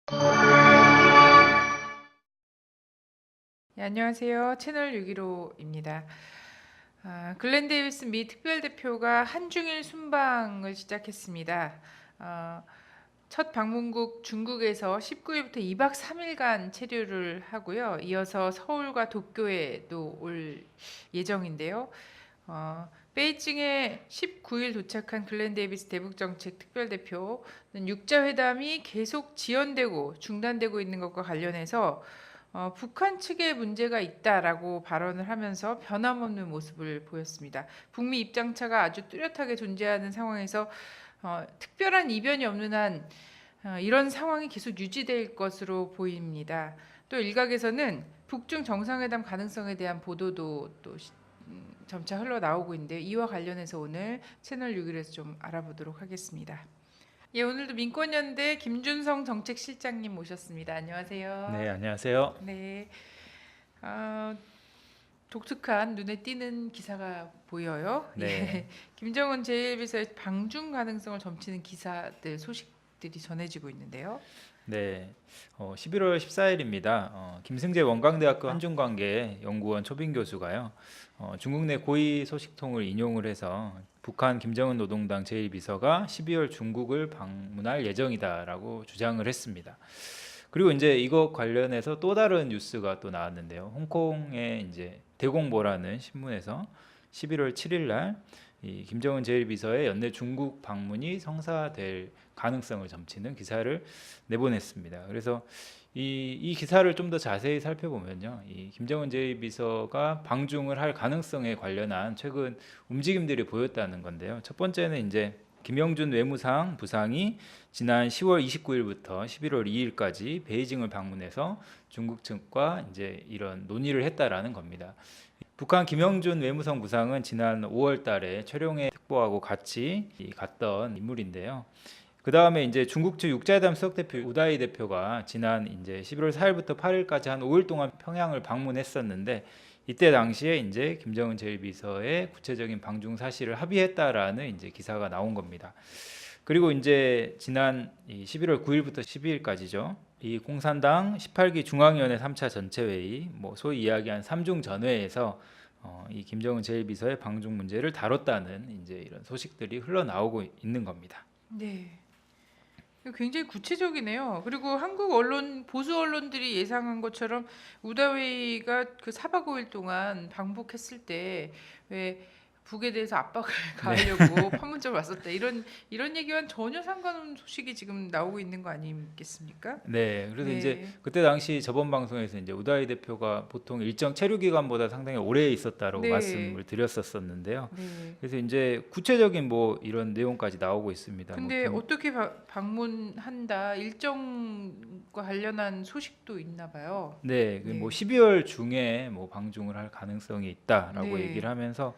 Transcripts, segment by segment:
네, 안녕하세요. 채널 615입니다. 글렌 데이비스 미 특별대표가 한중일 순방을 시작했습니다. 어, 첫 방문국 중국에서 19일부터 2박 3일간 체류를 하고요. 이어서 서울과 도쿄에도 올 예정인데요. 베이징에 19일 도착한 글렌 데이비스 대북정책 특별대표는 육자 회담이 계속 지연되고 중단되고 있는 것과 관련해서 북한 측에 문제가 있다라고 발언을 하면서 변함없는 모습을 보였습니다. 북미 입장차가 아주 뚜렷하게 존재하는 상황에서 특별한 이변이 없는 한 이런 상황이 계속 유지될 것으로 보입니다. 또 일각에서는 북중 정상회담 가능성에 대한 보도도 또 점차 흘러나오고 있는데 이와 관련해서 오늘 채널 6일에서 좀 알아보도록 하겠습니다. 예, 오늘도 민권연대 김준성 정책실장님 모셨습니다. 안녕하세요. 네, 안녕하세요. 네, 어, 독특한 눈에 띄는 기사가 보여요. 네, 예, 김정은 제1비서의 방중 가능성을 점치는 기사들 소식들이 전해지고 있는데요. 네. 11월 14일입니다. 김승재 원광대학교 한중관계 연구원 초빙 교수가요. 중국 내 고위 소식통을 인용을 해서 북한 김정은 노동당 제1비서가 12월 중국을 방문할 예정이다라고 주장을 했습니다. 그리고 이제 이거 관련해서 또 다른 뉴스가 또 나왔는데요. 홍콩의 이제 대공보라는 신문에서 11월 7일 날 이 김정은 제1비서의 연내 중국 방문이 성사될 가능성을 점치는 기사를 내보냈습니다. 그래서 이 기사를 좀 더 자세히 살펴보면요, 이 김정은 제1비서가 방중을 할 가능성에 관련한 최근 움직임들이 보였다는 건데요. 첫 번째는 이제 김영준 외무상 부상이 지난 10월 29일부터 11월 2일까지 베이징을 방문해서 중국 측과 이제 이런 논의를 했다라는 겁니다. 북한 김영준 외무성 부상은 지난 5월 달에 최룡해 특보하고 같이 갔던 인물인데요. 그 다음에 이제 중국 측 육자회담 수석 대표 우다이 대표가 지난 이제 11월 4일부터 8일까지 한 5일 동안 평양을 방문했었는데 이때 당시에 이제 김정은 제1비서의 구체적인 방중 사실을 합의했다라는 이제 기사가 나온 겁니다. 그리고 이제 지난 11월 9일부터 12일까지죠. 이 공산당 18기 중앙위원회 3차 전체회의, 뭐 소위 이야기한 3중 전회에서 이 김정은 제1비서의 방중 문제를 다뤘다는 이제 이런 소식들이 흘러나오고 있는 겁니다. 네. 굉장히 구체적이네요. 그리고 한국 언론, 보수 언론들이 예상한 것처럼 우다웨이가 그 4박 5일 동안 방북했을 때 왜 북에 대해서 압박을 네. 가하려고 판문점을 왔었다. 이런 얘기와는 전혀 상관없는 소식이 지금 나오고 있는 거 아니겠습니까? 네, 그래서 이제 네. 그때 당시 저번 방송에서 이제 우다이 대표가 보통 일정 체류 기간보다 상당히 오래 있었다라고 네. 말씀을 드렸었었는데요. 네. 그래서 이제 구체적인 뭐 이런 내용까지 나오고 있습니다. 뭐 근데 어떻게 방문한다 일정과 관련한 소식도 있나 봐요. 네, 그뭐 네. 12월 중에 뭐 방중을 할 가능성이 있다라고 네. 얘기를 하면서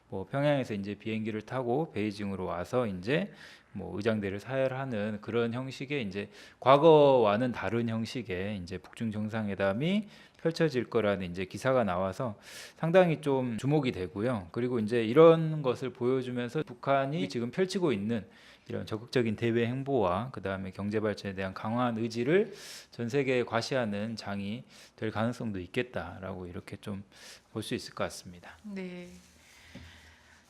뭐 평양에서 이제 비행기를 타고 베이징으로 와서 이제 뭐 의장대를 사열하는 그런 형식의 이제 과거와는 다른 형식의 이제 북중 정상회담이 펼쳐질 거라는 이제 기사가 나와서 상당히 좀 주목이 되고요. 그리고 이제 이런 것을 보여주면서 북한이 지금 펼치고 있는 이런 적극적인 대외 행보와 그다음에 경제 발전에 대한 강화한 의지를 전 세계에 과시하는 장이 될 가능성도 있겠다라고 이렇게 좀 볼 수 있을 것 같습니다. 네.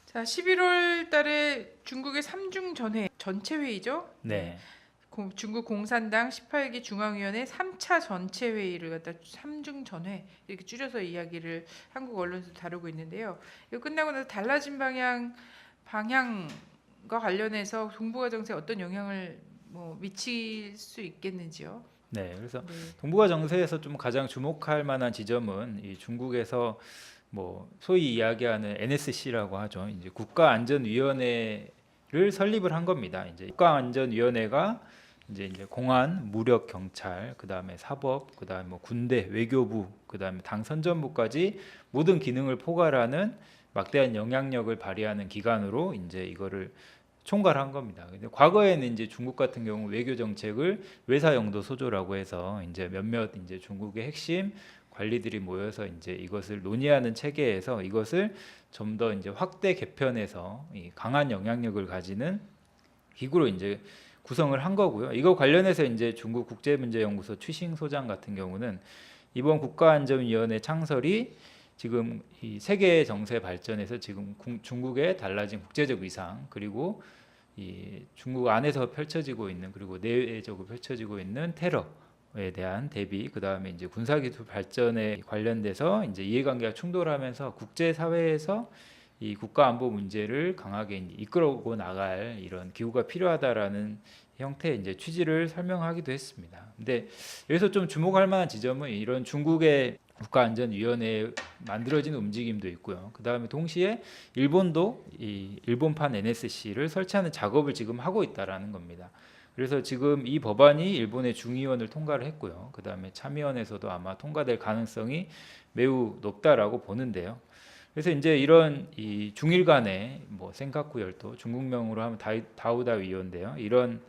자, 11월 달에 중국의 3중 전회 전체 회의죠. 네. 네. 중국 공산당 18기 중앙위원회 3차 전체 회의를 갖다 3중 전회 이렇게 줄여서 이야기를 한국 언론에서 다루고 있는데요. 이거 끝나고 나서 달라진 방향과 관련해서 동북아 정세에 어떤 영향을 뭐 미칠 수 있겠는지요? 네, 그래서 네. 동북아 정세에서 좀 가장 주목할 만한 지점은 이 중국에서 뭐 소위 이야기하는 NSC라고 하죠. 이제 국가안전위원회를 설립을 한 겁니다. 이제 국가안전위원회가 이제 공안, 무력, 경찰, 그다음에 사법, 그다음에 뭐 군대, 외교부, 그다음에 당 선전부까지 모든 기능을 포괄하는 막대한 영향력을 발휘하는 기관으로 이제 이거를 총괄한 겁니다. 근데 과거에는 이제 중국 같은 경우 외교 정책을 외사 영도 소조라고 해서 이제 몇몇 이제 중국의 핵심 관리들이 모여서 이제 이것을 논의하는 체계에서 이것을 좀 더 이제 확대 개편해서 이 강한 영향력을 가지는 기구로 이제 구성을 한 거고요. 이거 관련해서 이제 중국 국제문제연구소 추싱 소장 같은 경우는 이번 국가안전위원회 창설이 지금 이 세계 정세 발전에서 지금 중국의 달라진 국제적 위상 그리고 이 중국 안에서 펼쳐지고 있는 그리고 내외적으로 펼쳐지고 있는 테러에 대한 대비 그다음에 이제 군사기술 발전에 관련돼서 이제 이해관계가 충돌하면서 국제 사회에서 이 국가 안보 문제를 강하게 이끌어오고 나갈 이런 기구가 필요하다라는 형태의 이제 취지를 설명하기도 했습니다. 근데 여기서 좀 주목할 만한 지점은 이런 중국의 국가안전위원회에 만들어진 움직임도 있고요. 그 다음에 동시에 일본도 이 일본판 NSC를 설치하는 작업을 지금 하고 있다라는 겁니다. 그래서 지금 이 법안이 일본의 중의원을 통과를 했고요. 그 다음에 참의원에서도 아마 통과될 가능성이 매우 높다라고 보는데요. 그래서 이제 이런 이 중일 간의 뭐 센카쿠 열도 중국명으로 하면 다우다 위원인데요. 이런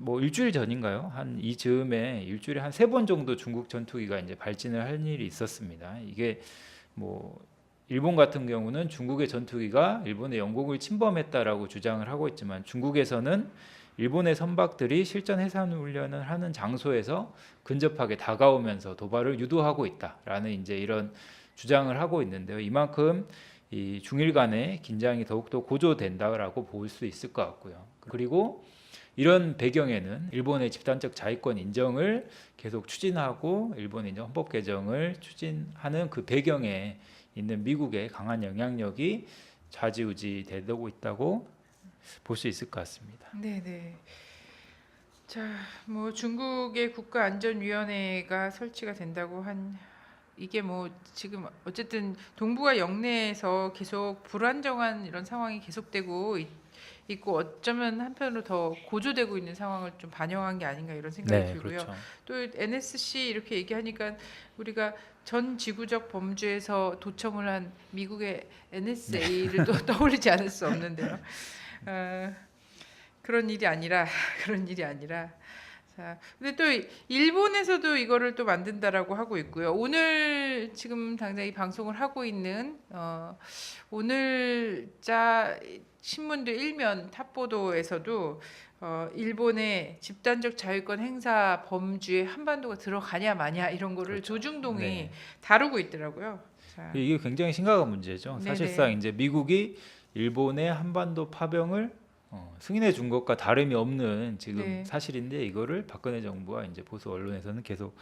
뭐 일주일 전인가요? 한 이 즈음에 일주일에 한 3번 정도 중국 전투기가 이제 발진을 할 일이 있었습니다. 이게 뭐 일본 같은 경우는 중국의 전투기가 일본의 영공을 침범했다라고 주장을 하고 있지만 중국에서는 일본의 선박들이 실전 해상 훈련을 하는 장소에서 근접하게 다가오면서 도발을 유도하고 있다라는 이제 이런 주장을 하고 있는데요. 이만큼 이 중일 간의 긴장이 더욱더 고조된다라고 볼 수 있을 것 같고요. 그리고 이런 배경에는 일본의 집단적 자위권 인정을 계속 추진하고 일본의 이제 헌법 개정을 추진하는 그 배경에 있는 미국의 강한 영향력이 좌지우지 되고 있다고 볼 수 있을 것 같습니다. 네네. 자, 뭐 중국의 국가안전위원회가 설치가 된다고 한 이게 뭐 지금 어쨌든 동북아 영내에서 계속 불안정한 이런 상황이 계속되고 있고 어쩌면 한편으로 더 고조되고 있는 상황을 좀 반영한 게 아닌가 이런 생각이 네, 들고요. 그렇죠. 또 NSC 이렇게 얘기하니까 우리가 전 지구적 범죄에서 도청을 한 미국의 NSA를 또 떠올리지 않을 수 없는데요. 그런 일이 아니라 그런 일이 아니라 자, 근데 또 일본에서도 이거를 또 만든다라고 하고 있고요. 오늘 지금 당장 이 방송을 하고 있는 오늘자 신문들 일면 탑보도에서도 일본의 집단적 자위권 행사 범주에 한반도가 들어가냐 마냐 이런 거를 그렇죠. 조중동이 네. 다루고 있더라고요. 자, 이게 굉장히 심각한 문제죠. 네네. 사실상 이제 미국이 일본의 한반도 파병을 승인해 준 것과 다름이 없는 지금 네. 사실인데 이거를 박근혜 정부와 이제 보수 언론에서는 계속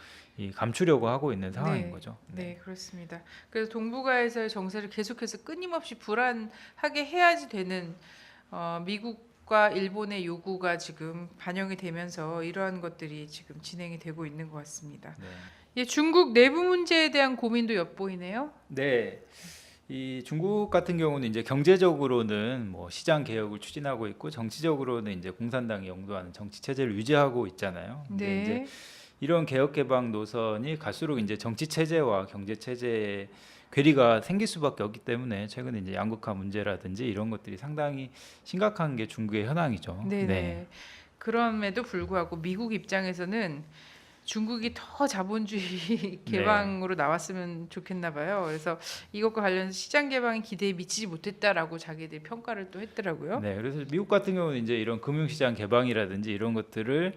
감추려고 하고 있는 상황인 네, 거죠. 네, 그렇습니다. 그래서 동북아에서의 정세를 계속해서 끊임없이 불안하게 해야지 되는 미국과 일본의 요구가 지금 반영이 되면서 이러한 것들이 지금 진행이 되고 있는 것 같습니다. 네. 예, 중국 내부 문제에 대한 고민도 엿보이네요. 네. 이 중국 같은 경우는 이제 경제적으로는 뭐 시장 개혁을 추진하고 있고 정치적으로는 이제 공산당이 영도하는 정치 체제를 유지하고 있잖아요. 근데 이제 네, 이런 개혁 개방 노선이 갈수록 이제 정치 체제와 경제 체제의 괴리가 생길 수밖에 없기 때문에 최근에 이제 양극화 문제라든지 이런 것들이 상당히 심각한 게 중국의 현황이죠. 네, 네. 네. 그럼에도 불구하고 미국 입장에서는 중국이 더 자본주의 개방으로 나왔으면 좋겠나 봐요. 그래서 이것과 관련해서 시장 개방의 기대에 미치지 못했다라고 자기들이 평가를 또 했더라고요. 네, 그래서 미국 같은 경우는 이제 이런 금융시장 개방이라든지 이런 것들을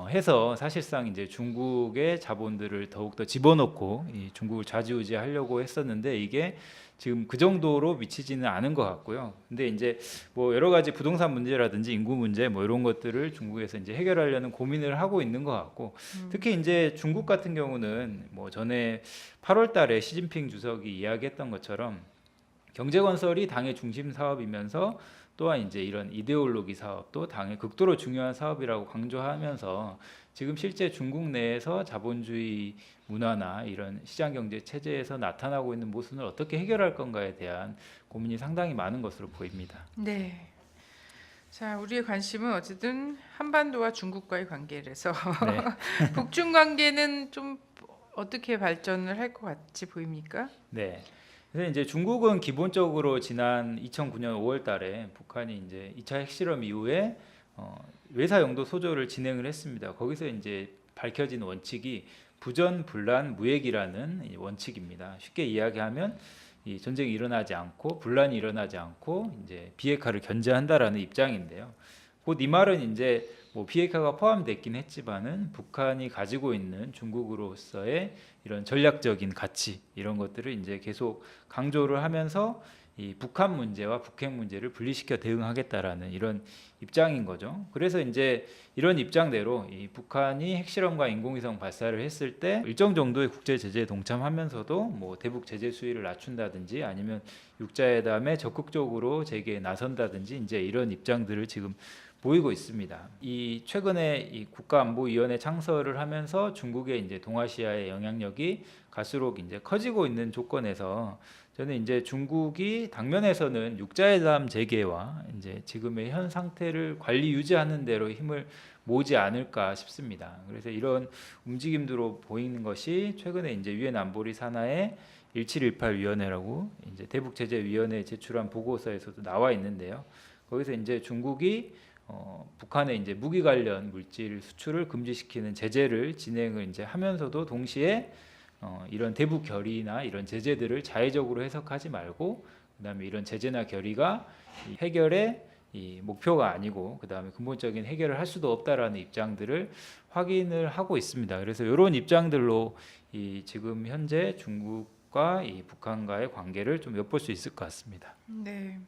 해서 사실상 이제 중국의 자본들을 더욱더 집어넣고 이 중국을 좌지우지하려고 했었는데 이게 지금 그 정도로 미치지는 않은 것 같고요. 근데 이제 뭐 여러 가지 부동산 문제라든지 인구 문제 뭐 이런 것들을 중국에서 이제 해결하려는 고민을 하고 있는 것 같고 특히 이제 중국 같은 경우는 뭐 전에 8월달에 시진핑 주석이 이야기했던 것처럼 경제 건설이 당의 중심 사업이면서 또한 이제 이런 이데올로기 사업도 당의 극도로 중요한 사업이라고 강조하면서 지금 실제 중국 내에서 자본주의 문화나 이런 시장 경제 체제에서 나타나고 있는 모순을 어떻게 해결할 건가에 대한 고민이 상당히 많은 것으로 보입니다. 네. 자, 우리의 관심은 어쨌든 한반도와 중국과의 관계라서 네. 북중 관계는 좀 어떻게 발전을 할 것 같이 보입니까? 네. 그래서 이제 중국은 기본적으로 지난 2009년 5월달에 북한이 이제 2차 핵실험 이후에 외사 영도 소조를 진행을 했습니다. 거기서 이제 밝혀진 원칙이 부전 불난 무핵이라는 이 원칙입니다. 쉽게 이야기하면 이 전쟁이 일어나지 않고 분란이 일어나지 않고 이제 비핵화를 견제한다라는 입장인데요. 곧 이 말은 이제 뭐 비핵화가 포함됐긴 했지만은 북한이 가지고 있는 중국으로서의 이런 전략적인 가치 이런 것들을 이제 계속 강조를 하면서 이 북한 문제와 북핵 문제를 분리시켜 대응하겠다라는 이런 입장인 거죠. 그래서 이제 이런 입장대로 이 북한이 핵실험과 인공위성 발사를 했을 때 일정 정도의 국제 제재에 동참하면서도 뭐 대북 제재 수위를 낮춘다든지 아니면 육자회담에 적극적으로 재개에 나선다든지 이제 이런 입장들을 지금 보이고 있습니다. 이 최근에 이 국가안보위원회 창설을 하면서 중국의 이제 동아시아의 영향력이 갈수록 이제 커지고 있는 조건에서 저는 이제 중국이 당면에서는 육자회담 재개와 이제 지금의 현 상태를 관리 유지하는 대로 힘을 모으지 않을까 싶습니다. 그래서 이런 움직임으로 보이는 것이 최근에 이제 유엔 안보리 산하의 1718 위원회라고 이제 대북 제재 위원회에 제출한 보고서에서도 나와 있는데요. 거기서 이제 중국이 북한에 이제 무기 관련 물질 수출을 금지시키는 제재를 진행을 이제 하면서도 동시에 이런 대북 결의나 이런 제재들을 자의적으로 해석하지 말고 그다음에 이런 제재나 결의가 이 해결의 이 목표가 아니고 그다음에 근본적인 해결을 할 수도 없다라는 입장들을 확인을 하고 있습니다. 그래서 이런 입장들로 이 지금 현재 중국과 이 북한과의 관계를 좀 엿볼 수 있을 것 같습니다. 네.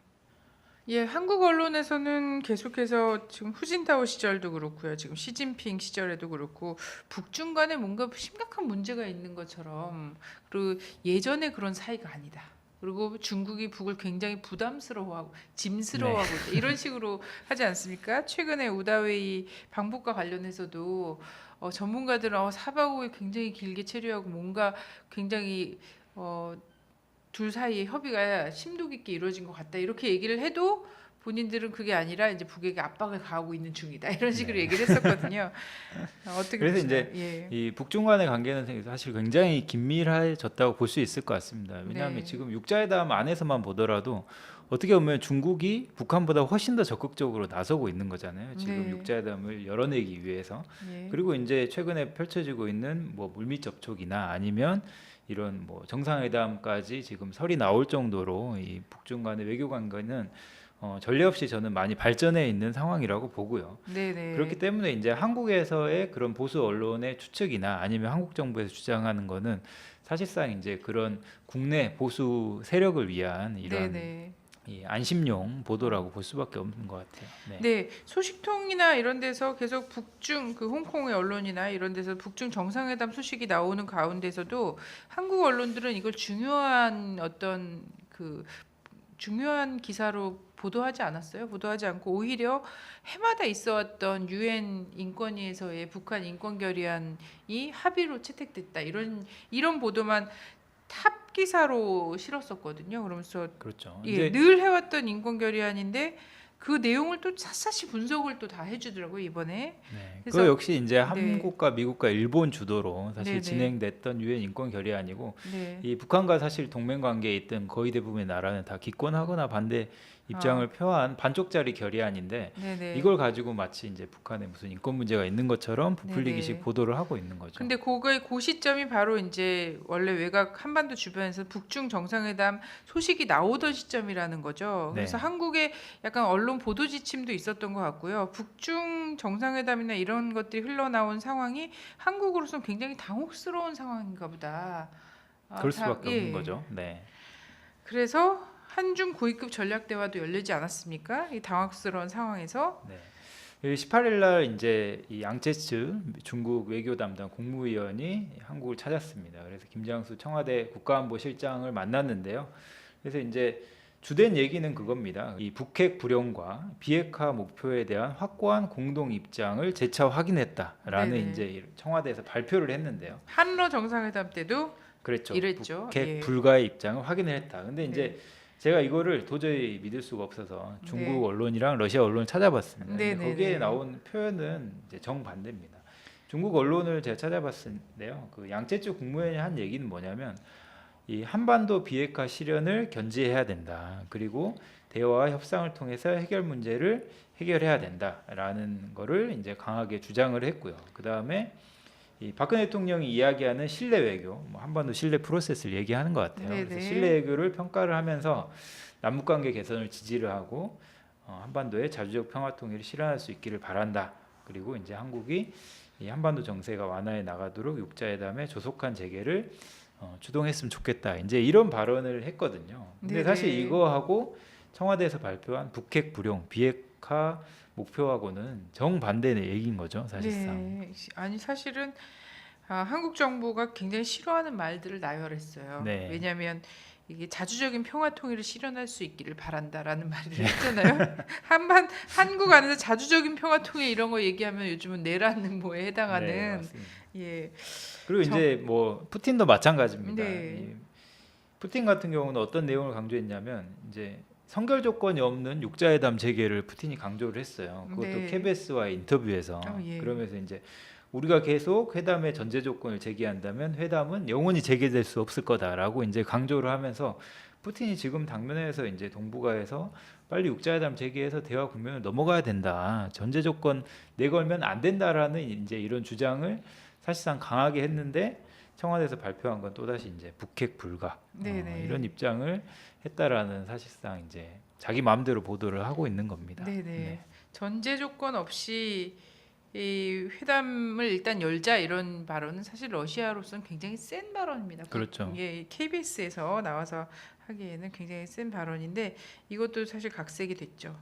예, 한국 언론에서는 계속해서 지금 후진타오 시절도 그렇고요. 지금 시진핑 시절에도 그렇고 북중 간에 뭔가 심각한 문제가 있는 것처럼 그리고 예전에 그런 사이가 아니다. 그리고 중국이 북을 굉장히 부담스러워하고 짐스러워하고 있다. 이런 식으로 하지 않습니까? 최근에 우다웨이 방북과 관련해서도 전문가들은 4박 5일 굉장히 길게 체류하고 뭔가 굉장히 둘 사이의 협의가 심도 깊게 이루어진 것 같다 이렇게 얘기를 해도 본인들은 그게 아니라 이제 북에게 압박을 가하고 있는 중이다 이런 식으로 네. 얘기를 했었거든요. 어떻게 그래서 보시나요? 이제 예. 이 북중 간의 관계는 사실 굉장히 긴밀해졌다고 볼 수 있을 것 같습니다. 왜냐하면 네. 지금 육자회담 안에서만 보더라도 어떻게 보면 중국이 북한보다 훨씬 더 적극적으로 나서고 있는 거잖아요. 지금 네. 육자회담을 열어내기 위해서. 예. 그리고 이제 최근에 펼쳐지고 있는 뭐 물밑 접촉이나 아니면 이런 뭐 정상회담까지 지금 설이 나올 정도로 이 북중 간의 외교 관계는 전례 없이 저는 많이 발전해 있는 상황이라고 보고요. 네네. 그렇기 때문에 이제 한국에서의 그런 보수 언론의 추측이나 아니면 한국 정부에서 주장하는 거는 사실상 이제 그런 국내 보수 세력을 위한 이런 네네. 이 안심용 보도라고 볼 수밖에 없는 것 같아요. 네. 네, 소식통이나 이런 데서 계속 북중 그 홍콩의 언론이나 이런 데서 북중 정상회담 소식이 나오는 가운데서도 한국 언론들은 이걸 중요한 어떤 그 중요한 기사로 보도하지 않았어요. 보도하지 않고 오히려 해마다 있어왔던 유엔 인권위에서의 북한 인권 결의안이 합의로 채택됐다 이런 보도만 탑 기사로 실었었거든요. 그러면서 그렇죠. 예, 이제 늘 해왔던 인권 결의안인데 그 내용을 또 샅샅이 분석을 또 다 해주더라고요 이번에. 네. 그래서 그 역시 이제 네, 한국과 미국과 일본 주도로 사실 네네, 진행됐던 유엔 인권 결의안이고 네, 이 북한과 사실 동맹 관계에 있던 거의 대부분의 나라는 다 기권하거나 반대 입장을 표한 반쪽짜리 결의안인데 네네. 이걸 가지고 마치 이제 북한에 무슨 인권 문제가 있는 것처럼 부풀리기식 네네. 보도를 하고 있는 거죠. 근데 그거의 그 시점이 바로 이제 원래 외곽 한반도 주변에서 북중 정상회담 소식이 나오던 시점이라는 거죠. 그래서 네. 한국에 약간 언론 보도 지침도 있었던 것 같고요. 북중 정상회담이나 이런 것들이 흘러나온 상황이 한국으로서는 굉장히 당혹스러운 상황인가 보다. 그럴 수밖에 없는 예. 거죠. 네. 그래서 한중 고위급 전략 대화도 열리지 않았습니까? 이 당황스러운 상황에서. 네. 18일 날 이제 이 양제츠 중국 외교 담당 국무위원이 한국을 찾았습니다. 그래서 김장수 청와대 국가안보실장을 만났는데요. 그래서 이제 주된 얘기는 그겁니다. 이 북핵 불용과 비핵화 목표에 대한 확고한 공동 입장을 재차 확인했다라는 네네. 이제 청와대에서 발표를 했는데요. 한러 정상회담 때도 그랬죠. 이랬죠. 북핵 예. 불가의 입장을 확인을 했다. 근데 이제 네. 제가 이거를 도저히 믿을 수가 없어서 중국 네. 언론이랑 러시아 언론을 찾아봤습니다. 근데 네네네. 거기에 나온 표현은 이제 정반대입니다. 중국 언론을 제가 찾아봤는데요. 그 양제츠 국무위원이 한 얘기는 뭐냐면 이 한반도 비핵화 실현을 견지해야 된다. 그리고 대화와 협상을 통해서 해결 문제를 해결해야 된다라는 거를 이제 강하게 주장을 했고요. 그 다음에 이 박근혜 대통령이 이야기하는 신뢰 외교, 뭐 한반도 신뢰 프로세스를 얘기하는 것 같아요. 네네. 그래서 신뢰 외교를 평가를 하면서 남북 관계 개선을 지지를 하고 한반도의 자주적 평화 통일을 실현할 수 있기를 바란다. 그리고 이제 한국이 이 한반도 정세가 완화해 나가도록 육자회담의 조속한 재개를 주동했으면 좋겠다. 이제 이런 발언을 했거든요. 근데 네네. 사실 이거하고 청와대에서 발표한 북핵 불용 비핵화 목표하고는 정반대 얘기인 거죠, 사실상. 네. 아니 사실은 한국 정부가 굉장히 싫어하는 말들을 나열했어요. 네. 왜냐하면 이게 자주적인 평화 통일을 실현할 수 있기를 바란다라는 말을 했잖아요. 한국 안에서 자주적인 평화 통일 이런 거 얘기하면 요즘은 내란 행보에 네, 해당하는 맞습니다. 예. 그리고 정- 이제 뭐 푸틴도 마찬가지입니다. 네. 이 푸틴 같은 경우는 어떤 내용을 강조했냐면 이제 선결 조건이 없는 육자회담 재개를 푸틴이 강조를 했어요. 그것도 네. KBS와의 인터뷰에서. 예. 그러면서 이제 우리가 계속 회담의 전제 조건을 제기한다면 회담은 영원히 재개될 수 없을 거다라고 이제 강조를 하면서 푸틴이 지금 당면에서 이제 동북아에서 빨리 육자회담 재개해서 대화 국면을 넘어가야 된다. 전제 조건 내걸면 안 된다라는 이제 이런 주장을 사실상 강하게 했는데 청와대에서 발표한 건 또다시 이제 북핵 불가 네네. 이런 입장을 했다라는 사실상 이제 자기 마음대로 보도를 하고 있는 겁니다. 네네. 네. 전제 조건 없이 이 회담을 일단 열자 이런 발언은 사실 러시아로서는 굉장히 센 발언입니다. 그렇죠. 이게 KBS에서 나와서 하기에는 굉장히 센 발언인데 이것도 사실 각색이 됐죠.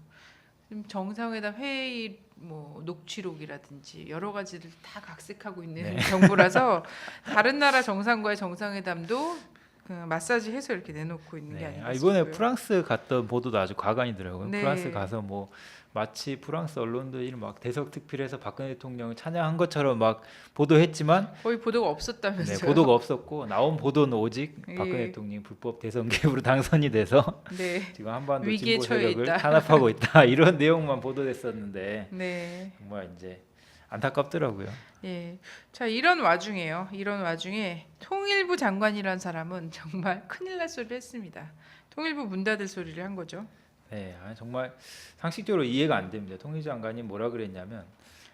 지금 정상회담 회의 뭐 녹취록이라든지 여러 가지를 다 각색하고 있는 네. 정부라서 다른 나라 정상과의 정상회담도 그 마사지 해서 이렇게 내놓고 있는 게 네. 아닌가 이번에 싶고요. 프랑스 갔던 보도도 아주 과관이더라고요. 네. 프랑스 가서 뭐 마치 프랑스 언론들이 막 대서특필해서 박근혜 대통령을 찬양한 것처럼 막 보도했지만 거의 보도가 없었다면서요. 네, 보도가 없었고 나온 보도는 오직 예. 박근혜 대통령이 불법 대선 개입으로 당선이 돼서 네. 지금 한반도 위기에 진보 처해 세력을 있다. 탄압하고 있다 이런 내용만 보도됐었는데 네. 정말 이제 안타깝더라고요. 예. 자, 이런 와중에요. 이런 와중에 통일부 장관이란 사람은 정말 큰일 날 소리를 했습니다. 통일부 문 닫을 소리를 한 거죠. 네, 정말 상식적으로 이해가 안 됩니다. 통일장관이 뭐라 그랬냐면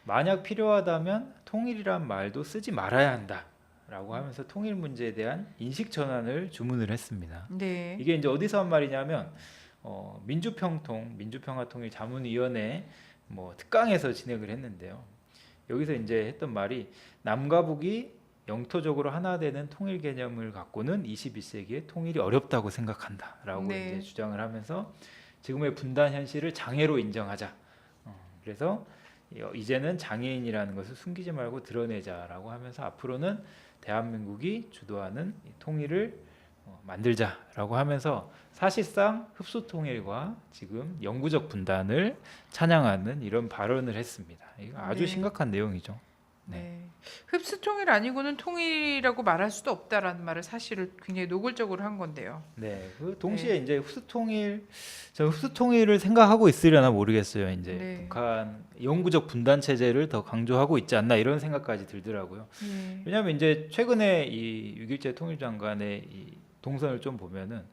만약 필요하다면 통일이란 말도 쓰지 말아야 한다라고 하면서 통일 문제에 대한 인식 전환을 주문을 했습니다. 네. 이게 이제 어디서 한 말이냐면 민주평화통일자문위원회 뭐 특강에서 진행을 했는데요. 여기서 이제 했던 말이 남과 북이 영토적으로 하나 되는 통일 개념을 갖고는 21세기에 통일이 어렵다고 생각한다라고 네. 이제 주장을 하면서 지금의 분단 현실을 장애로 인정하자. 그래서 이제는 장애인이라는 것을 숨기지 말고 드러내자라고 하면서 앞으로는 대한민국이 주도하는 이 통일을 만들자라고 하면서 사실상 흡수 통일과 지금 영구적 분단을 찬양하는 이런 발언을 했습니다. 이거 아주 네. 심각한 내용이죠. 네. 흡수 통일 아니고는 통일이라고 말할 수도 없다라는 말을 사실을 굉장히 노골적으로 한 건데요. 네, 그 동시에 이제 저 흡수 통일을 생각하고 있으려나 모르겠어요. 이제 네. 북한 영구적 분단 체제를 더 강조하고 있지 않나 이런 생각까지 들더라고요. 예. 왜냐하면 이제 최근에 이 6.1제 통일장관의 이 동선을 좀 보면은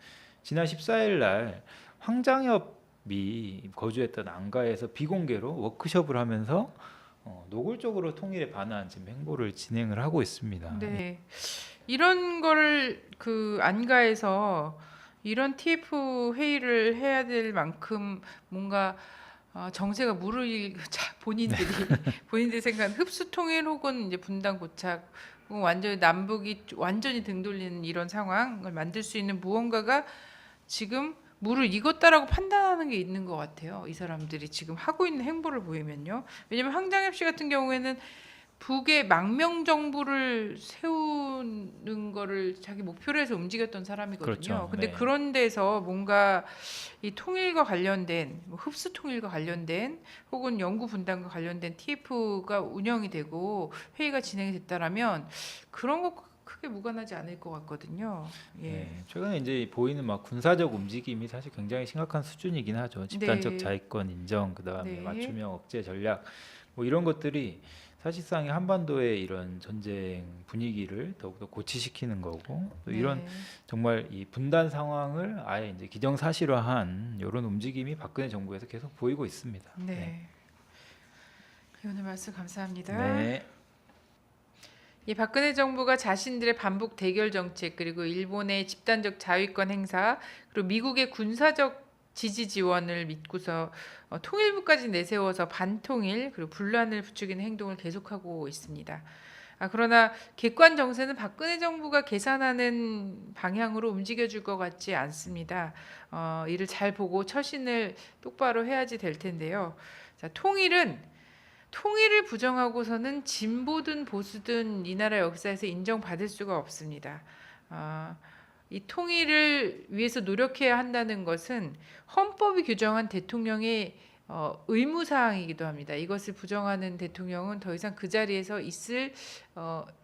지난 14일 날 황장엽이 거주했던 안가에서 비공개로 워크숍을 하면서 노골적으로 통일에 반한 지금 행보를 진행을 하고 있습니다. 네. 이런 거를 그 안가에서 이런 TF 회의를 해야 될 만큼 뭔가 정세가 본인들이 생각한 흡수 통일 혹은 이제 분단 고착 혹은 완전히 남북이 완전히 등 돌리는 이런 상황을 만들 수 있는 무언가가 지금 무르익었다라고 판단하는 게 있는 것 같아요. 이 사람들이 지금 하고 있는 행보를 보이면요. 왜냐하면 황장엽 씨 같은 경우에는 북의 망명 정부를 세우는 거를 자기 목표로 해서 움직였던 사람이거든요. 그렇죠. 근데 네. 그런 데서 뭔가 이 통일과 관련된 뭐 흡수 통일과 관련된 혹은 영구 분단과 관련된 TF가 운영이 되고 회의가 진행이 됐다라면 그런 거 크게 무관하지 않을 것 같거든요. 예. 네, 최근에 이제 보이는 막 군사적 움직임이 사실 굉장히 심각한 수준이긴 하죠. 집단적 네. 자위권 인정, 그다음에 네. 맞춤형 억제 전략, 뭐 이런 것들이 사실상 한반도의 이런 전쟁 분위기를 더욱더 고취시키는 거고 또 이런 네. 정말 이 분단 상황을 아예 이제 기정사실화한 이런 움직임이 박근혜 정부에서 계속 보이고 있습니다. 네. 오늘 말씀 감사합니다. 네. 이 박근혜 정부가 자신들의 반북 대결 정책 그리고 일본의 집단적 자위권 행사 그리고 미국의 군사적 지지 지원을 믿고서 통일부까지 내세워서 반통일 그리고 분란을 부추기는 행동을 계속하고 있습니다. 그러나 객관 정세는 박근혜 정부가 계산하는 방향으로 움직여줄 것 같지 않습니다. 이를 잘 보고 처신을 똑바로 해야지 될 텐데요. 자, 통일을 부정하고서는 진보든 보수든 이 나라 역사에서 인정받을 수가 없습니다. 이 통일을 위해서 노력해야 한다는 것은 헌법이 규정한 대통령의 의무사항이기도 합니다. 이것을 부정하는 대통령은 더 이상 그 자리에서 있을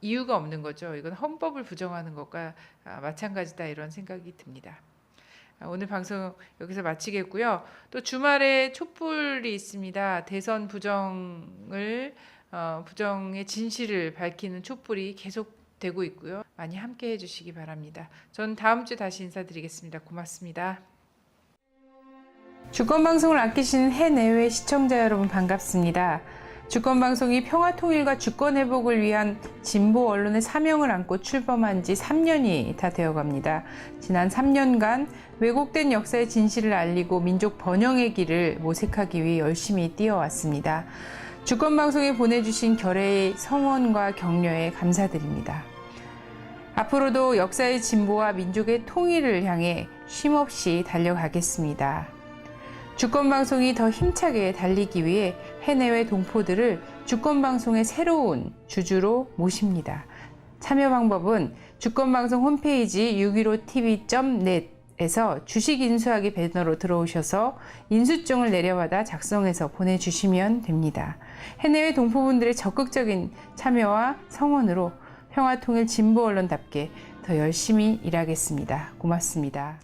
이유가 없는 거죠. 이건 헌법을 부정하는 것과 마찬가지다 이런 생각이 듭니다. 오늘 방송 여기서 마치겠고요. 또 주말에 촛불이 있습니다. 대선 부정의 진실을 밝히는 촛불이 계속되고 있고요. 많이 함께 해주시기 바랍니다. 전 다음 주에 다시 인사드리겠습니다. 고맙습니다. 주권방송을 아끼시는 해내외 시청자 여러분 반갑습니다. 주권방송이 평화통일과 주권회복을 위한 진보 언론의 사명을 안고 출범한 지 3년이 다 되어갑니다. 지난 3년간 왜곡된 역사의 진실을 알리고 민족 번영의 길을 모색하기 위해 열심히 뛰어왔습니다. 주권방송에 보내주신 결의의 성원과 격려에 감사드립니다. 앞으로도 역사의 진보와 민족의 통일을 향해 쉼없이 달려가겠습니다. 주권방송이 더 힘차게 달리기 위해 해내외 동포들을 주권방송의 새로운 주주로 모십니다. 참여 방법은 주권방송 홈페이지 615tv.net에서 주식 인수하기 배너로 들어오셔서 인수증을 내려받아 작성해서 보내주시면 됩니다. 해내외 동포분들의 적극적인 참여와 성원으로 평화통일 진보 언론답게 더 열심히 일하겠습니다. 고맙습니다.